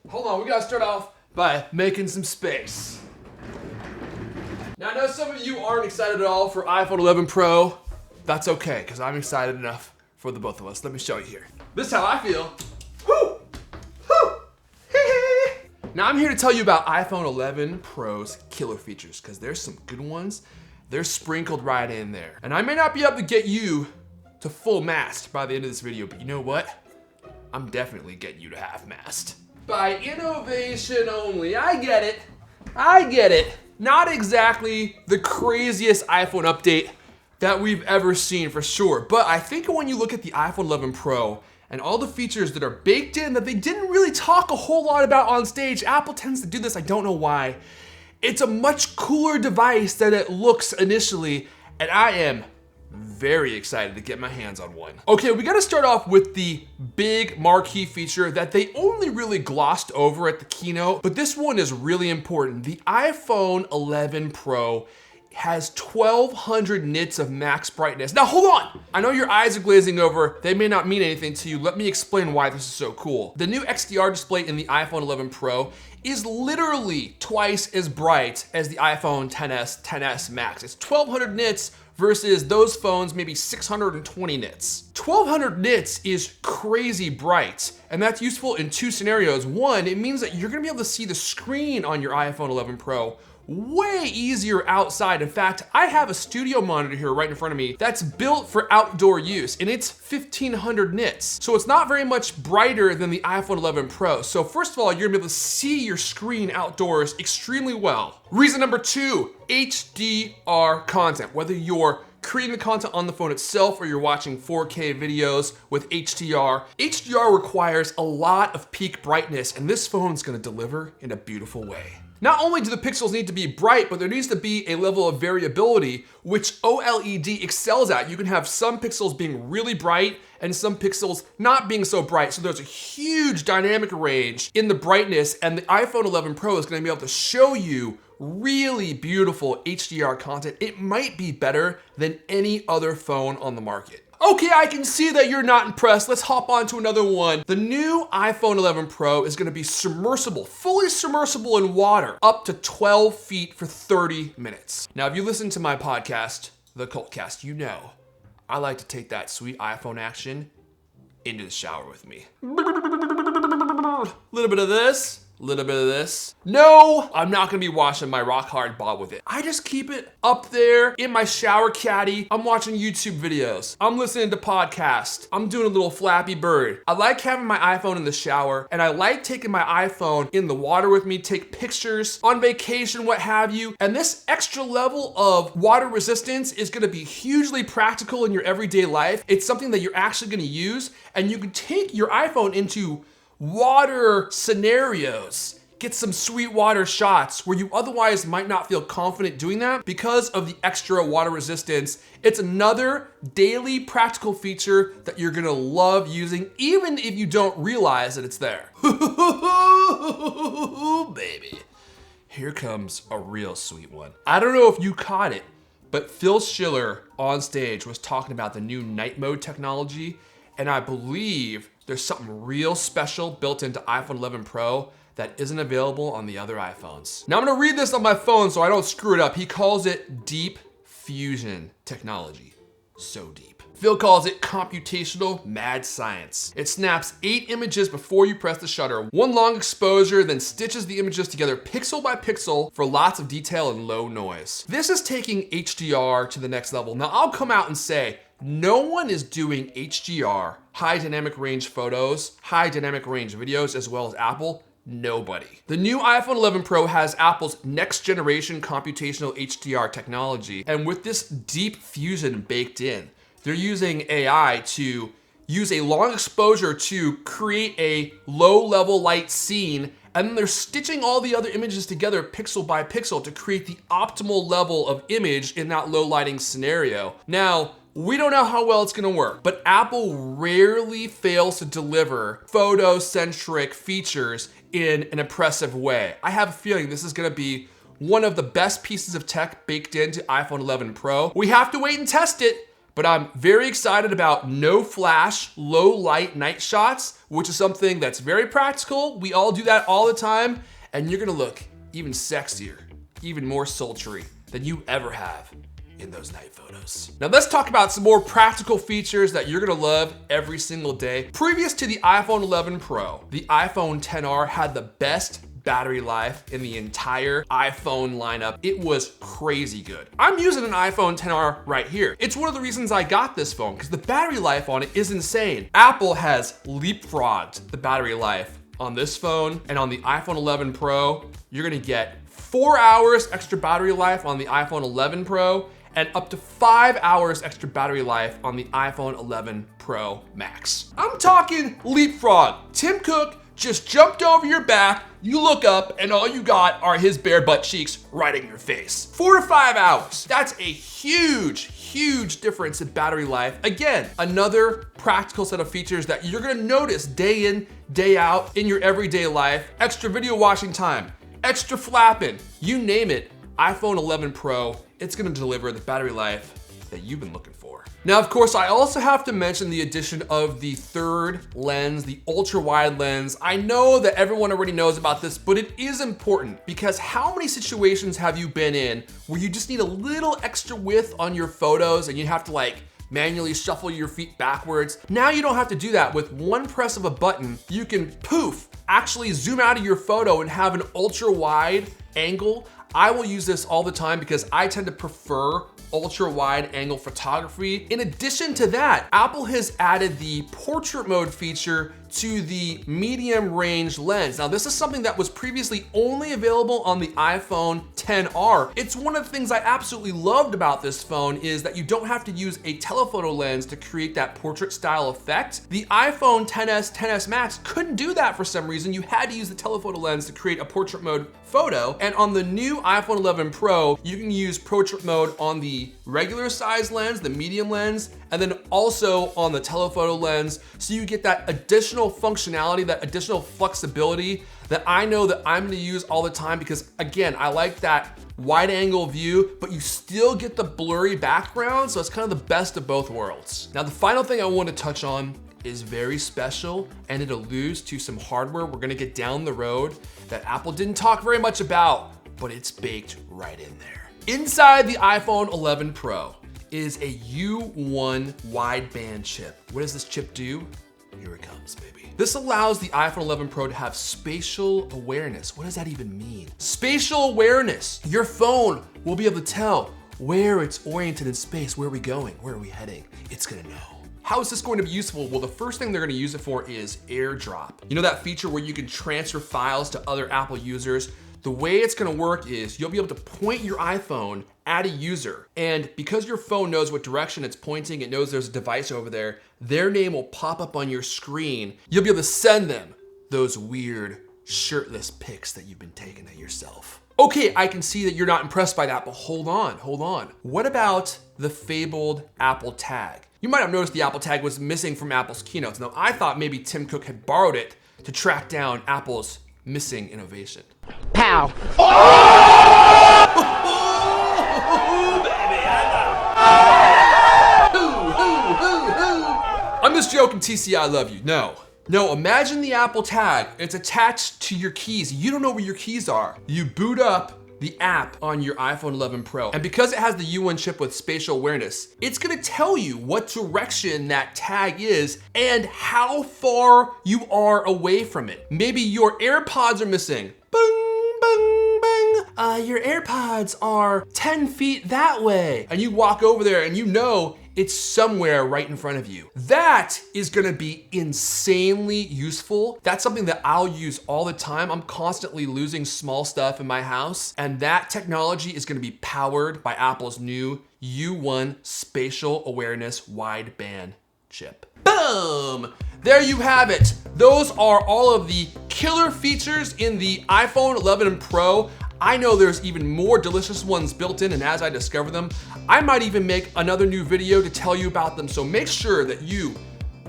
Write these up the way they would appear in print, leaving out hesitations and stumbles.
Hold on, we gotta start off by making some space. Now I know some of you aren't excited at all for iPhone 11 Pro. That's okay, because I'm excited enough for the both of us. Let me show you here. This is how I feel. Woo! Woo! Now I'm here to tell you about iPhone 11 Pro's killer features, because there's some good ones. They're sprinkled right in there. And I may not be able to get you to full mast by the end of this video, but you know what? I'm definitely getting you to half mast. By innovation only, I get it. Not exactly the craziest iPhone update that we've ever seen for sure, but I think when you look at the iPhone 11 Pro and all the features that are baked in that they didn't really talk a whole lot about on stage, Apple tends to do this, I don't know why. It's a much cooler device than it looks initially, and I am very excited to get my hands on one. Okay, we gotta start off with the big marquee feature that they only really glossed over at the keynote, but this one is really important. The iPhone 11 Pro has 1200 nits of max brightness. Now hold on, I know your eyes are glazing over. They may not mean anything to you. Let me explain why this is so cool. The new XDR display in the iPhone 11 Pro is literally twice as bright as the iPhone XS Max. It's 1200 nits versus those phones maybe 620 nits. 1200 nits is crazy bright, and that's useful in two scenarios. One, it means that you're gonna be able to see the screen on your iPhone 11 Pro way easier outside. In fact, I have a studio monitor here right in front of me that's built for outdoor use, and it's 1500 nits. So it's not very much brighter than the iPhone 11 Pro. So first of all, you're gonna be able to see your screen outdoors extremely well. Reason number two, HDR content. Whether you're creating the content on the phone itself or you're watching 4K videos with HDR, HDR requires a lot of peak brightness, and this phone's gonna deliver in a beautiful way. Not only do the pixels need to be bright, but there needs to be a level of variability, which OLED excels at. You can have some pixels being really bright and some pixels not being so bright. So there's a huge dynamic range in the brightness, and the iPhone 11 Pro is gonna be able to show you really beautiful HDR content. It might be better than any other phone on the market. Okay, I can see that you're not impressed. Let's hop on to another one. The new iPhone 11 Pro is gonna be submersible, fully submersible in water, up to 12 feet for 30 minutes. Now, if you listen to my podcast, The Cultcast, you know I like to take that sweet iPhone action into the shower with me. Little bit of this. Little bit of this. No, I'm not gonna be washing my rock hard bob with it. I just keep it up there in my shower caddy. I'm watching YouTube videos. I'm listening to podcasts. I'm doing a little Flappy Bird. I like having my iPhone in the shower, and I like taking my iPhone in the water with me, take pictures, on vacation, what have you. And this extra level of water resistance is gonna be hugely practical in your everyday life. It's something that you're actually gonna use, and you can take your iPhone into water scenarios. Get some sweet water shots where you otherwise might not feel confident doing that because of the extra water resistance. It's another daily practical feature that you're gonna love using, even if you don't realize that it's there. Baby, here comes a real sweet one. I don't know if you caught it, but Phil Schiller on stage was talking about the new night mode technology, and I believe there's something real special built into iPhone 11 Pro that isn't available on the other iPhones. Now I'm gonna read this on my phone so I don't screw it up. He calls it deep fusion technology. So deep. Phil calls it computational mad science. It snaps 8 images before you press the shutter. One long exposure, then stitches the images together pixel by pixel for lots of detail and low noise. This is taking HDR to the next level. Now I'll come out and say, no one is doing HDR, high dynamic range photos, high dynamic range videos, as well as Apple. Nobody. The new iPhone 11 Pro has Apple's next generation computational HDR technology. And with this deep fusion baked in, they're using AI to use a long exposure to create a low level light scene, and then they're stitching all the other images together pixel by pixel to create the optimal level of image in that low lighting scenario. Now, we don't know how well it's gonna work, but Apple rarely fails to deliver photo-centric features in an impressive way. I have a feeling this is gonna be one of the best pieces of tech baked into iPhone 11 Pro. We have to wait and test it, But I'm very excited about no flash, low light night shots, which is something that's very practical. We all do that all the time, and you're gonna look even sexier, even more sultry than you ever have in those night photos. Now let's talk about some more practical features that you're gonna love every single day. Previous to the iPhone 11 Pro, the iPhone XR had the best battery life in the entire iPhone lineup. It was crazy good. I'm using an iPhone XR right here. It's one of the reasons I got this phone, because the battery life on it is insane. Apple has leapfrogged the battery life on this phone, and on the iPhone 11 Pro, you're gonna get 4 hours extra battery life on the iPhone 11 Pro, and up to 5 hours extra battery life on the iPhone 11 Pro Max. I'm talking leapfrog. Tim Cook just jumped over your back, you look up, and all you got are his bare butt cheeks right in your face. 4 to 5 hours. That's a huge difference in battery life. Again, another practical set of features that you're gonna notice day in, day out in your everyday life. Extra video watching time, extra flapping, you name it. iPhone 11 Pro, it's gonna deliver the battery life that you've been looking for. Now, of course, I also have to mention the addition of the third lens, the ultra wide lens. I know that everyone already knows about this, but it is important because how many situations have you been in where you just need a little extra width on your photos and you have to like manually shuffle your feet backwards? Now you don't have to do that. With one press of a button, you can poof, actually zoom out of your photo and have an ultra wide angle. I will use this all the time because I tend to prefer ultra wide angle photography. In addition to that, Apple has added the portrait mode feature to the medium range lens. Now, this is something that was previously only available on the iPhone XR. It's one of the things I absolutely loved about this phone is that you don't have to use a telephoto lens to create that portrait style effect. The iPhone XS, XS Max couldn't do that for some reason. You had to use the telephoto lens to create a portrait mode photo. And on the new iPhone 11 Pro, you can use portrait mode on the regular size lens, the medium lens, and then also on the telephoto lens. So you get that additional functionality, that additional flexibility that I know that I'm gonna use all the time because again, I like that wide angle view, but you still get the blurry background. So it's kind of the best of both worlds. Now, the final thing I want to touch on is very special and it alludes to some hardware we're gonna get down the road that Apple didn't talk very much about, but it's baked right in there. Inside the iPhone 11 Pro is a U1 wideband chip. What does this chip do? Here it comes, baby. This allows the iPhone 11 Pro to have spatial awareness. What does that even mean? Spatial awareness. Your phone will be able to tell where it's oriented in space. Where are we going? Where are we heading? It's gonna know. How is this going to be useful? Well, the first thing they're gonna use it for is AirDrop. You know that feature where you can transfer files to other Apple users? The way it's gonna work is you'll be able to point your iPhone at a user, and because your phone knows what direction it's pointing, it knows there's a device over there, their name will pop up on your screen. You'll be able to send them those weird shirtless pics that you've been taking of yourself. Okay, I can see that you're not impressed by that, but hold on. What about the fabled Apple Tag? You might have noticed the Apple Tag was missing from Apple's keynotes. Now, I thought maybe Tim Cook had borrowed it to track down Apple's missing innovation. Pow. I'm just joking, TC, I love you. No, imagine the Apple Tag. It's attached to your keys. You don't know where your keys are. You boot up the app on your iPhone 11 Pro. And because it has the U1 chip with spatial awareness, it's gonna tell you what direction that tag is and how far you are away from it. Maybe your AirPods are missing. Bing, bing, bing. Your AirPods are 10 feet that way. And you walk over there and you know it's somewhere right in front of you. That is gonna be insanely useful. That's something that I'll use all the time. I'm constantly losing small stuff in my house, and that technology is gonna be powered by Apple's new U1 Spatial Awareness Wideband chip. Boom! There you have it. Those are all of the killer features in the iPhone 11 Pro. I know there's even more delicious ones built in, and as I discover them, I might even make another new video to tell you about them. So make sure that you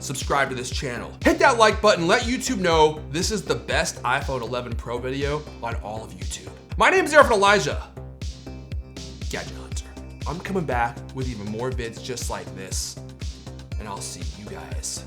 subscribe to this channel. Hit that like button, let YouTube know this is the best iPhone 11 Pro video on all of YouTube. My name is Erfon Elijah. Gadget Hunter. I'm coming back with even more vids just like this, and I'll see you guys